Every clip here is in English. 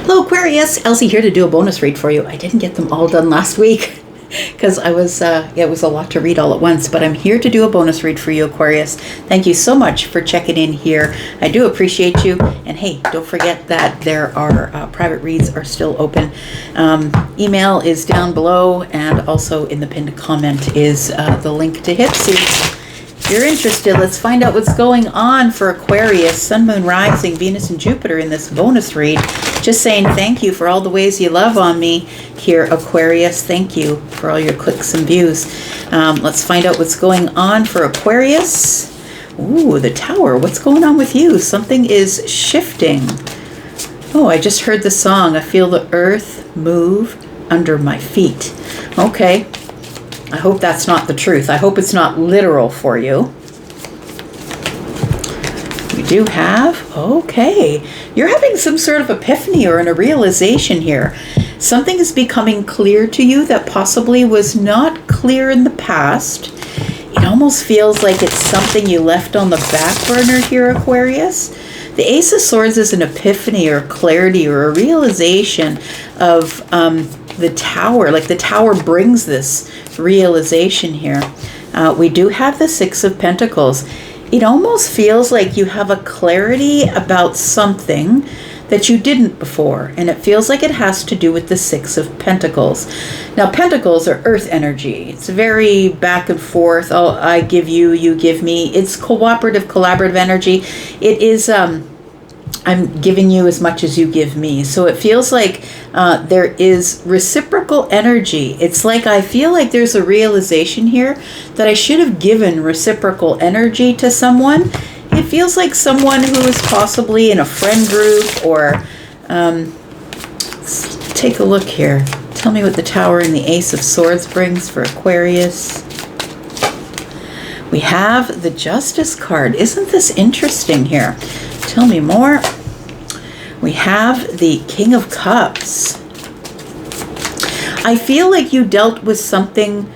Hello Aquarius, Elsie here to do a bonus read for you. I didn't get them all done last week because it was a lot to read all at once, but I'm here to do a bonus read for you, Aquarius. Thank you so much for checking in here. I do appreciate you, and hey, don't forget that there are private reads are still open. Email is down below, and also in the pinned comment is the link to Hypsee. If you're interested, let's find out what's going on for Aquarius, Sun, Moon, Rising, Venus, and Jupiter in this bonus read. Just saying thank you for all the ways you love on me here, Aquarius. Thank you for all your clicks and views. Let's find out what's going on for Aquarius. Ooh, the Tower. What's going on with you? Something is shifting. Oh, I just heard the song. I feel the earth move under my feet. Okay. I hope that's not the truth. I hope it's not literal for you. We do have, okay, you're having some sort of epiphany or a realization here. Something is becoming clear to you that possibly was not clear in the past. It almost feels like it's something you left on the back burner here, Aquarius. The Ace of Swords is an epiphany or clarity or a realization of the Tower. Like the Tower brings this realization here. We do have the Six of Pentacles. It almost feels like you have a clarity about something that you didn't before, and it feels like it has to do with the Six of Pentacles. Now, Pentacles are earth energy. It's very back and forth. Oh, I give you, you give me. It's cooperative, collaborative energy. It is I'm giving you as much as you give me. So it feels like there is reciprocal energy. It's like I feel like there's a realization here that I should have given reciprocal energy to someone. It feels like someone who is possibly in a friend group or let's take a look here. Tell me what the Tower and the Ace of Swords brings for Aquarius. We have the Justice card. Isn't this interesting here? Tell me more. We have the King of Cups. I feel like you dealt with something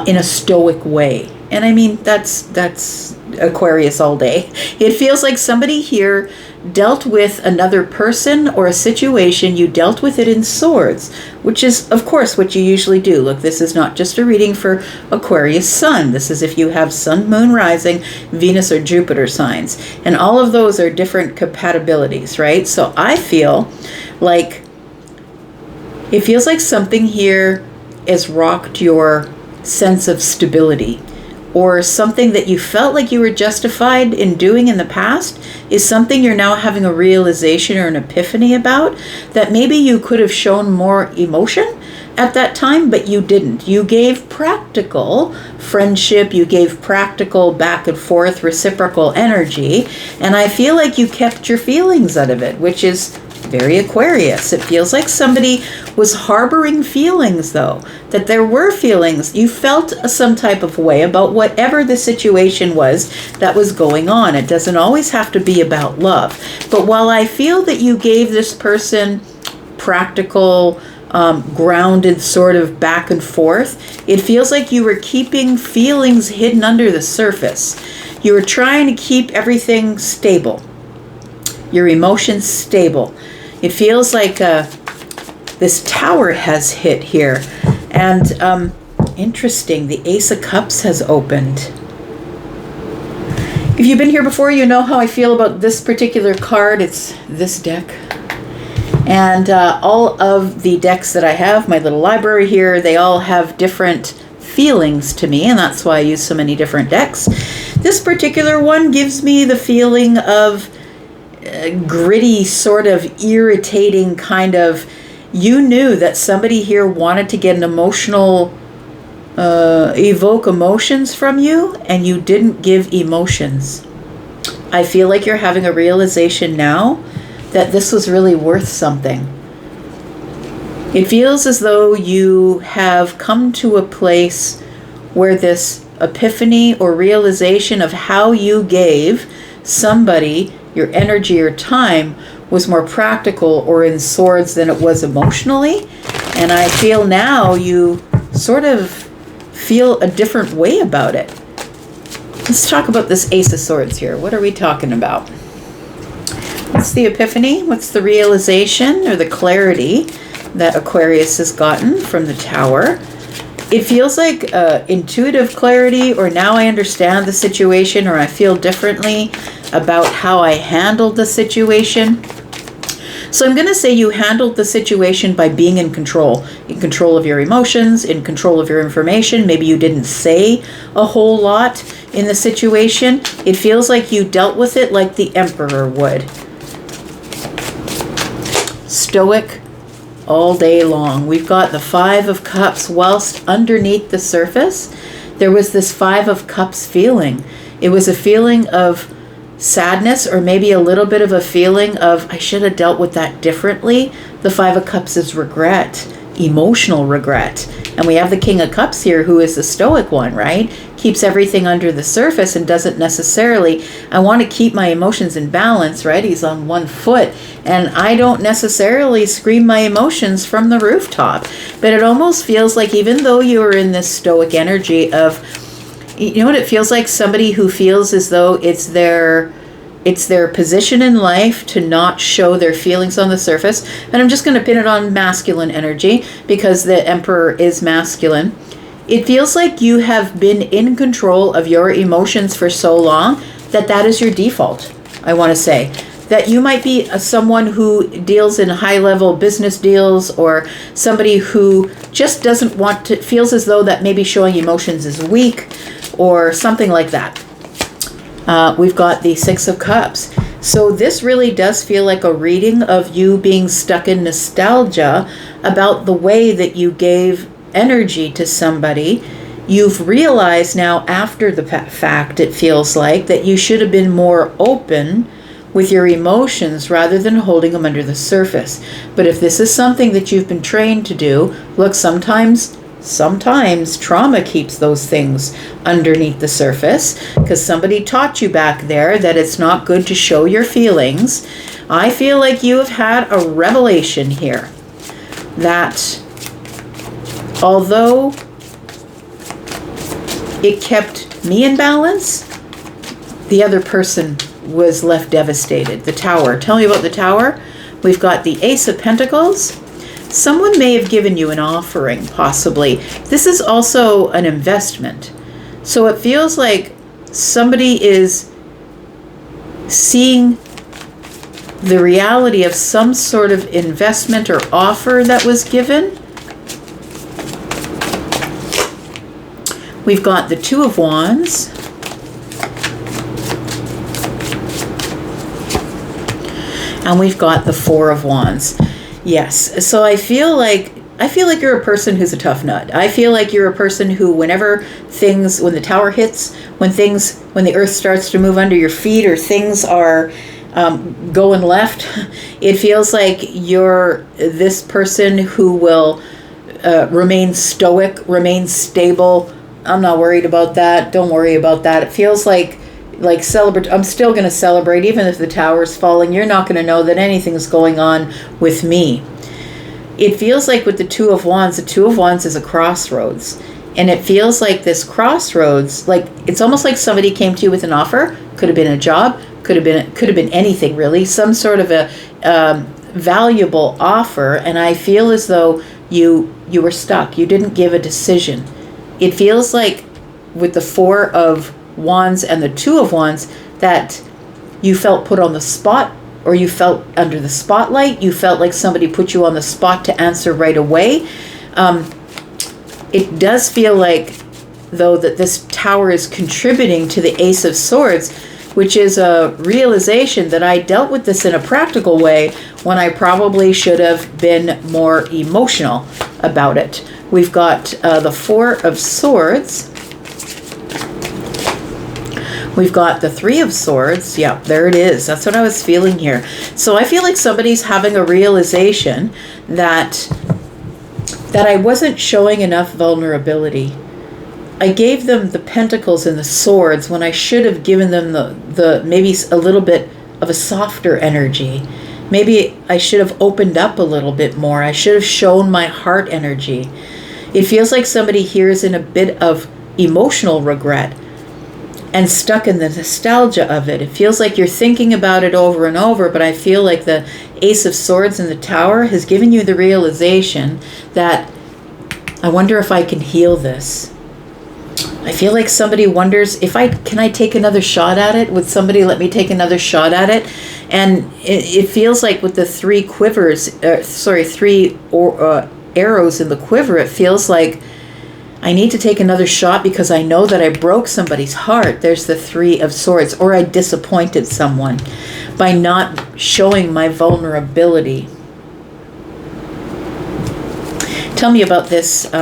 in a stoic way. And I mean, that's Aquarius all day. It feels like somebody here dealt with another person or a situation. You dealt with it in swords, which is, of course, what you usually do. Look, this is not just a reading for Aquarius Sun. This is if you have Sun, Moon, Rising, Venus, or Jupiter signs. And all of those are different compatibilities, right? So I feel like it feels like something here has rocked your sense of stability, or something that you felt like you were justified in doing in the past is something you're now having a realization or an epiphany about, that maybe you could have shown more emotion at that time, but you didn't. You gave practical friendship, you gave practical back and forth reciprocal energy, and I feel like you kept your feelings out of it, which is very Aquarius. It feels like somebody was harboring feelings, though, that there were feelings. You felt some type of way about whatever the situation was that was going on. It doesn't always have to be about love. But while I feel that you gave this person practical, grounded sort of back and forth, it feels like you were keeping feelings hidden under the surface. You were trying to keep everything stable, your emotions stable. It feels like this Tower has hit here. And interesting, the Ace of Cups has opened. If you've been here before, you know how I feel about this particular card. It's this deck. And all of the decks that I have, my little library here, they all have different feelings to me, and that's why I use so many different decks. This particular one gives me the feeling of gritty, sort of irritating kind of, you knew that somebody here wanted to get an emotional, evoke emotions from you, and you didn't give emotions. I feel like you're having a realization now that this was really worth something. It feels as though you have come to a place where this epiphany or realization of how you gave somebody your energy or time was more practical or in swords than it was emotionally. And I feel now you sort of feel a different way about it. Let's talk about this Ace of Swords here. What are we talking about? What's the epiphany? What's the realization or the clarity that Aquarius has gotten from the Tower? It feels like intuitive clarity, or now I understand the situation, or I feel differently about how I handled the situation. So I'm going to say you handled the situation by being in control of your emotions, in control of your information. Maybe you didn't say a whole lot in the situation. It feels like you dealt with it like the Emperor would. Stoic all day long. We've got the Five of Cups. Whilst underneath the surface, there was this Five of Cups feeling. It was a feeling of sadness, or maybe a little bit of a feeling of, I should have dealt with that differently. The Five of Cups is regret, emotional regret. And we have the King of Cups here, who is the stoic one, right? Keeps everything under the surface and doesn't necessarily, I want to keep my emotions in balance, right? He's on one foot, and I don't necessarily scream my emotions from the rooftop. But it almost feels like, even though you're in this stoic energy of, you know what it feels like? Somebody who feels as though it's their position in life to not show their feelings on the surface. And I'm just going to pin it on masculine energy because the Emperor is masculine. It feels like you have been in control of your emotions for so long that is your default, I want to say. That you might be someone who deals in high-level business deals, or somebody who just doesn't want to, feels as though that maybe showing emotions is weak, or something like that. We've got the Six of Cups. So this really does feel like a reading of you being stuck in nostalgia about the way that you gave energy to somebody. You've realized now, after the fact, it feels like, that you should have been more open with your emotions rather than holding them under the surface. But if this is something that you've been trained to do, look, sometimes trauma keeps those things underneath the surface because somebody taught you back there that it's not good to show your feelings. I feel like you have had a revelation here that although it kept me in balance, the other person was left devastated. The Tower. Tell me about the Tower. We've got the Ace of Pentacles. Someone may have given you an offering, possibly. This is also an investment. So it feels like somebody is seeing the reality of some sort of investment or offer that was given. We've got the Two of Wands. And we've got the Four of Wands. Yes, so I feel like you're a person who's a tough nut. I feel like you're a person who, when the Tower hits, when the earth starts to move under your feet, or things are going left, it feels like you're this person who will remain stoic, remain stable. I'm not worried about that. Don't worry about that. It feels like celebrate. I'm still going to celebrate even if the tower's falling. You're not going to know that anything's going on with me. It feels like with the Two of Wands is a crossroads. And it feels like this crossroads, like it's almost like somebody came to you with an offer. Could have been a job, could have been anything really, some sort of a valuable offer. And I feel as though you were stuck. You didn't give a decision. It feels like with the Four of Wands and the Two of Wands that you felt put on the spot, or you felt under the spotlight. You felt like somebody put you on the spot to answer right away. It does feel like, though, that this Tower is contributing to the Ace of Swords, which is a realization that I dealt with this in a practical way when I probably should have been more emotional about it. We've got the Four of Swords. We've got the Three of Swords. Yeah, there it is. That's what I was feeling here. So I feel like somebody's having a realization that I wasn't showing enough vulnerability. I gave them the Pentacles and the Swords when I should have given them the maybe a little bit of a softer energy. Maybe I should have opened up a little bit more. I should have shown my heart energy. It feels like somebody here is in a bit of emotional regret. and stuck in the nostalgia of it. It feels like you're thinking about it over and over, but I feel like the Ace of Swords in the Tower has given you the realization that I wonder if I can heal this. I feel like somebody wonders if can I take another shot at it? Would somebody let me take another shot at it? And it feels like with the three arrows in the quiver, it feels like I need to take another shot because I know that I broke somebody's heart. There's the Three of Swords, or I disappointed someone by not showing my vulnerability. Tell me about this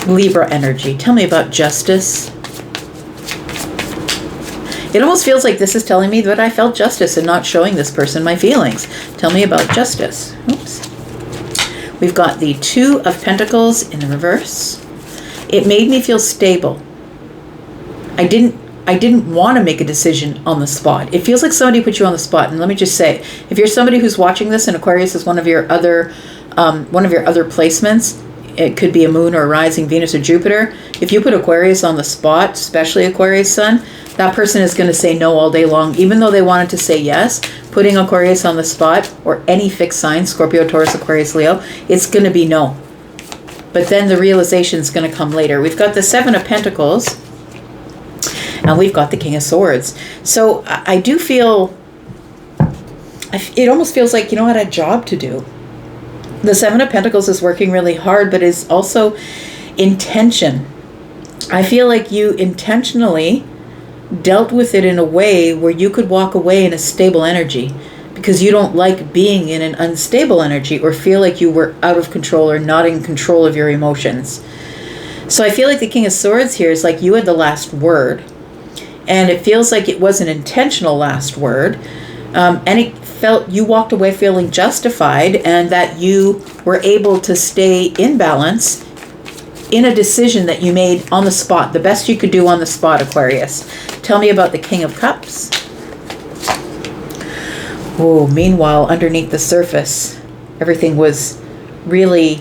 Libra energy. Tell me about justice. It almost feels like this is telling me that I felt justice in not showing this person my feelings. Tell me about justice. Oops. We've got the Two of Pentacles in the reverse. It made me feel stable. I didn't want to make a decision on the spot. It feels like somebody put you on the spot. And let me just say, if you're somebody who's watching this and Aquarius is one of your other placements, it could be a moon or a rising Venus or Jupiter. If you put Aquarius on the spot, especially Aquarius sun, that person is going to say no all day long. Even though they wanted to say yes, putting Aquarius on the spot, or any fixed sign, Scorpio, Taurus, Aquarius, Leo, it's going to be no. But then the realization is going to come later. We've got the Seven of Pentacles, and we've got the King of Swords. So I do feel, it almost feels like, I had a job to do. The Seven of Pentacles is working really hard, but is also intention. I feel like you intentionally dealt with it in a way where you could walk away in a stable energy, because you don't like being in an unstable energy or feel like you were out of control or not in control of your emotions. So I feel like the King of Swords here is like you had the last word, and it feels like it was an intentional last word, and it felt you walked away feeling justified, and that you were able to stay in balance in a decision that you made on the spot, the best you could do on the spot, Aquarius. Tell me about the King of Cups. Oh, meanwhile, underneath the surface, everything was really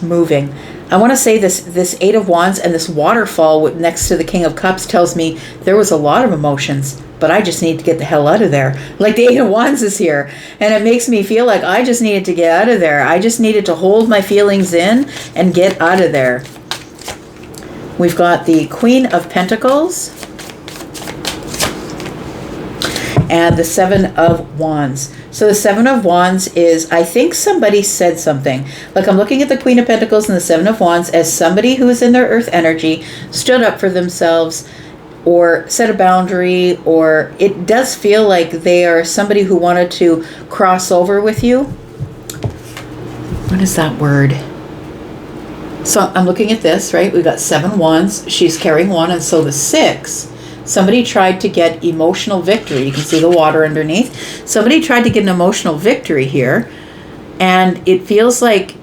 moving. I want to say this Eight of Wands and this waterfall next to the King of Cups tells me there was a lot of emotions, but I just need to get the hell out of there. Like the Eight of Wands is here, and it makes me feel like I just needed to get out of there. I just needed to hold my feelings in and get out of there. We've got the Queen of Pentacles and the Seven of Wands. So the Seven of Wands is, I think somebody said something. Like I'm looking at the Queen of Pentacles and the Seven of Wands as somebody who is in their earth energy, stood up for themselves, or set a boundary, or it does feel like they are somebody who wanted to cross over with you. What is that word? So I'm looking at this, right? We've got 7 wands. She's carrying one, and so the 6. Somebody tried to get emotional victory. You can see the water underneath. Somebody tried to get an emotional victory here, and it feels like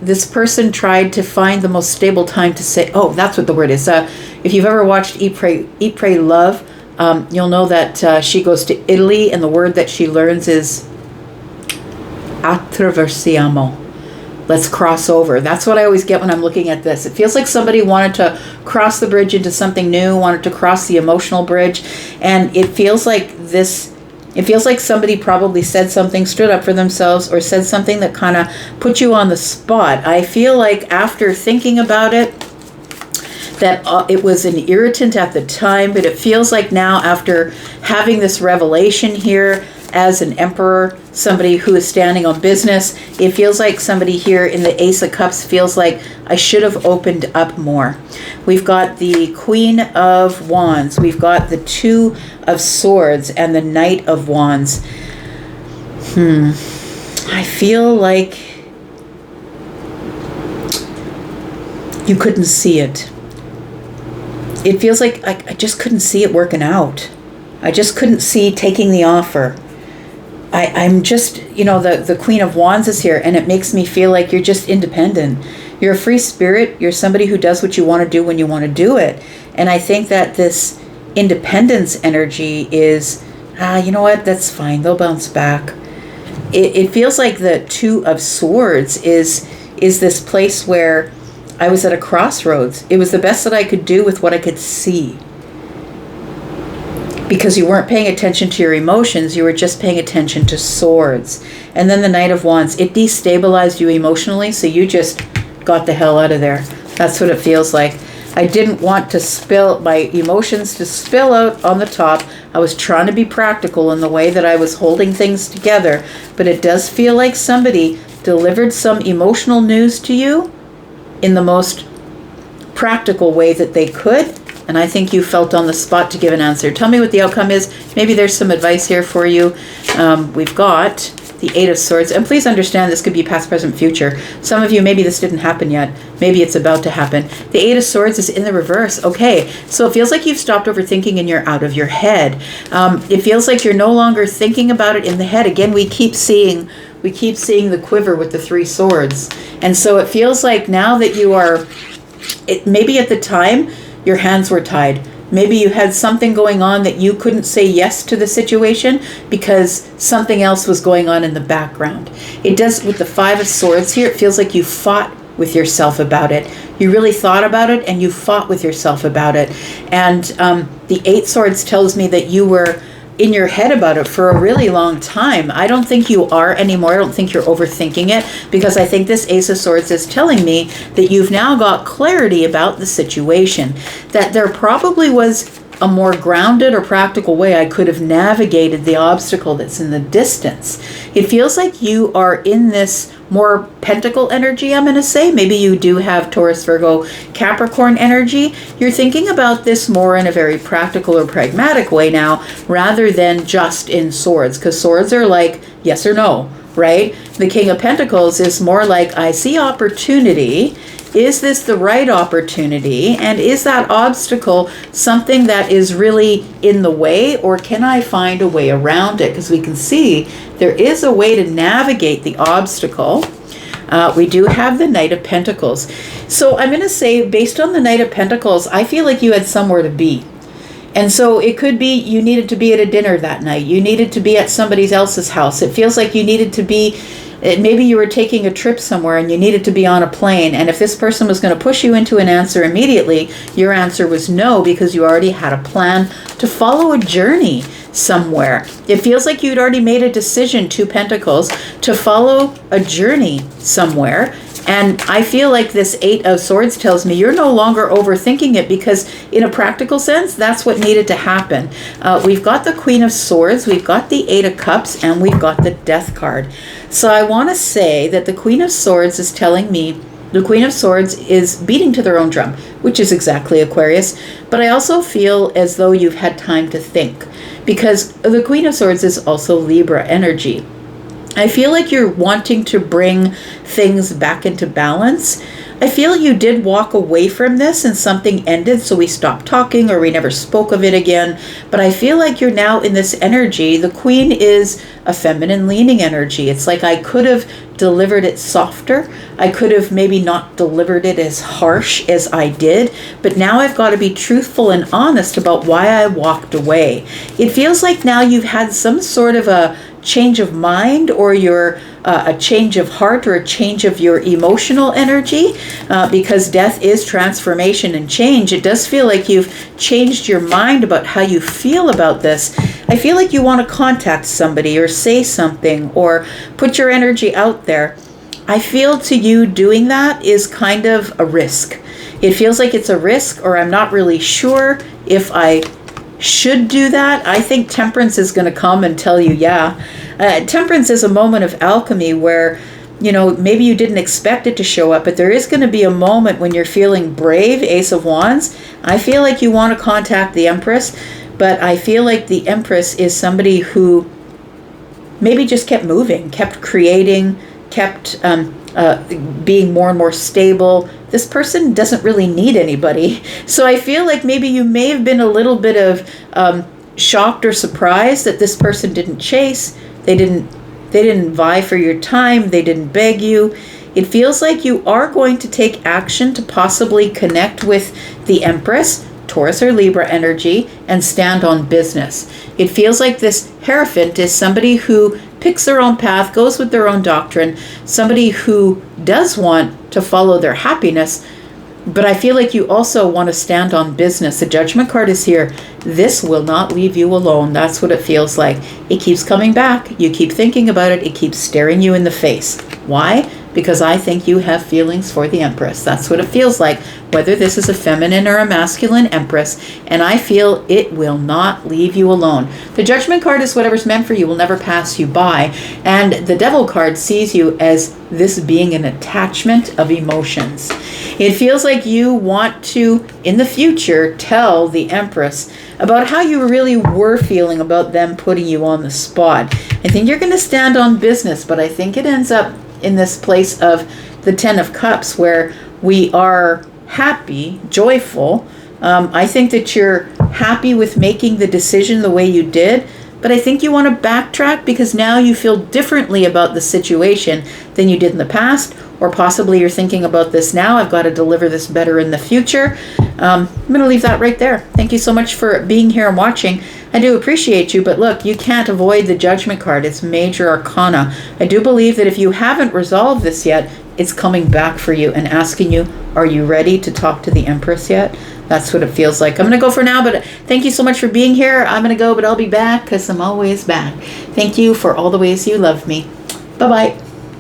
this person tried to find the most stable time to say, oh, that's what the word is. If you've ever watched Eat, Pray, Love, you'll know that she goes to Italy, and the word that she learns is attraversiamo. Let's cross over. That's what I always get when I'm looking at this. It feels like somebody wanted to cross the bridge into something new, wanted to cross the emotional bridge, and it feels like somebody probably said something, stood up for themselves, or said something that kind of put you on the spot. I feel like after thinking about it, that it was an irritant at the time, but it feels like now, after having this revelation here as an emperor, somebody who is standing on business, it feels like somebody here in the Ace of Cups feels like I should have opened up more. We've got the Queen of Wands. We've got the Two of Swords and the Knight of Wands. I feel like you couldn't see it. It feels like I just couldn't see it working out. I just couldn't see taking the offer. I'm just, the Queen of Wands is here, and it makes me feel like you're just independent. You're a free spirit. You're somebody who does what you want to do when you want to do it. And I think that this independence energy is, you know what, that's fine. They'll bounce back. It feels like the Two of Swords is this place where I was at a crossroads. It was the best that I could do with what I could see. because you weren't paying attention to your emotions, you were just paying attention to swords. And then the Knight of Wands, it destabilized you emotionally, so you just got the hell out of there. That's what it feels like. I didn't want to spill my emotions to spill out on the top. I was trying to be practical in the way that I was holding things together, but it does feel like somebody delivered some emotional news to you in the most practical way that they could, and I think you felt on the spot to give an answer. Tell me what the outcome is. Maybe there's some advice here for you. We've got the Eight of Swords, and please understand this could be past, present, future. Some of you, maybe this didn't happen yet. Maybe it's about to happen. The Eight of Swords is in the reverse. Okay, so it feels like you've stopped overthinking and you're out of your head. It feels like you're no longer thinking about it in the head. Again, we keep seeing the quiver with the Three Swords. And so it feels like now that you are, maybe at the time, your hands were tied. Maybe you had something going on that you couldn't say yes to the situation because something else was going on in the background. It does with the Five of Swords here. It feels like you fought with yourself about it. You really thought about it and you fought with yourself about it. And the Eight Swords tells me that you were in your head about it for a really long time. I don't think you are anymore. I don't think you're overthinking it, because I think this Ace of Swords is telling me that you've now got clarity about the situation, that there probably was a more grounded or practical way I could have navigated the obstacle that's in the distance. It feels like you are in this more pentacle energy, I'm going to say. Maybe you do have Taurus, Virgo, Capricorn energy. You're thinking about this more in a very practical or pragmatic way now, rather than just in swords, because swords are like yes or no, right? The King of Pentacles is more like, I see opportunity. Is this the right opportunity? And is that obstacle something that is really in the way, or can I find a way around it? Because we can see there is a way to navigate the obstacle. We do have the Knight of Pentacles. So I'm going to say, based on the Knight of Pentacles, I feel like you had somewhere to be. And so it could be you needed to be at a dinner that night. You needed to be at somebody else's house. It feels like you needed to be, maybe you were taking a trip somewhere and you needed to be on a plane. And if this person was going to push you into an answer immediately, your answer was no, because you already had a plan to follow a journey somewhere. It feels like you'd already made a decision, Two Pentacles, to follow a journey somewhere. And I feel like this Eight of Swords tells me you're no longer overthinking it, because in a practical sense, that's what needed to happen. We've got the Queen of Swords, we've got the Eight of Cups, and we've got the Death card. So I want to say that the Queen of Swords is telling me the Queen of Swords is beating to their own drum, which is exactly Aquarius. But I also feel as though you've had time to think, because the Queen of Swords is also Libra energy. I feel like you're wanting to bring things back into balance. I feel you did walk away from this and something ended, so we stopped talking or we never spoke of it again. But I feel like you're now in this energy. The Queen is a feminine leaning energy. It's like I could have delivered it softer. I could have maybe not delivered it as harsh as I did. But now I've got to be truthful and honest about why I walked away. It feels like now you've had some sort of a change of mind, or a change of heart, or a change of your emotional energy, because death is transformation and change. It does feel like you've changed your mind about how you feel about this. I feel like you want to contact somebody or say something or put your energy out there. I feel to you doing that is kind of a risk. It feels like it's a risk, or I'm not really sure if I should do that. I think Temperance is going to come and tell you, yeah. Temperance is a moment of alchemy where, you know, maybe you didn't expect it to show up, but there is going to be a moment when you're feeling brave, Ace of Wands. I feel like you want to contact the Empress, but I feel like the Empress is somebody who maybe just kept moving, kept creating, kept being more and more stable. This person doesn't really need anybody. So I feel like maybe you may have been a little bit of shocked or surprised that this person didn't chase. They didn't vie for your time. They didn't beg you. It feels like you are going to take action to possibly connect with the Empress, Taurus or Libra energy, and stand on business. It feels like this Hierophant is somebody who picks their own path, goes with their own doctrine, somebody who does want to follow their happiness, But I feel like you also want to stand on business. The Judgment card is here. This will not leave you alone. That's what it feels like. It keeps coming back. You keep thinking about it. It keeps staring you in the face. Why? Because I think you have feelings for the Empress. That's what it feels like, whether this is a feminine or a masculine Empress. And I feel it will not leave you alone. The Judgment card is whatever's meant for you will never pass you by. And the Devil card sees you as this being an attachment of emotions. It feels like you want to, in the future, tell the Empress about how you really were feeling about them putting you on the spot. I think you're going to stand on business, but I think it ends up in this place of the Ten of Cups where we are happy, joyful. I think that you're happy with making the decision the way you did, but I think you want to backtrack because now you feel differently about the situation than you did in the past, or possibly you're thinking about this now. I've got to deliver this better in the future. I'm going to leave that right there. Thank you so much for being here and watching. I do appreciate you, but look, you can't avoid the Judgment card. It's major arcana. I do believe that if you haven't resolved this yet, it's coming back for you and asking you, are you ready to talk to the Empress yet? That's what it feels like. I'm going to go for now, but thank you so much for being here. I'm going to go, but I'll be back because I'm always back. Thank you for all the ways you love me. Bye-bye.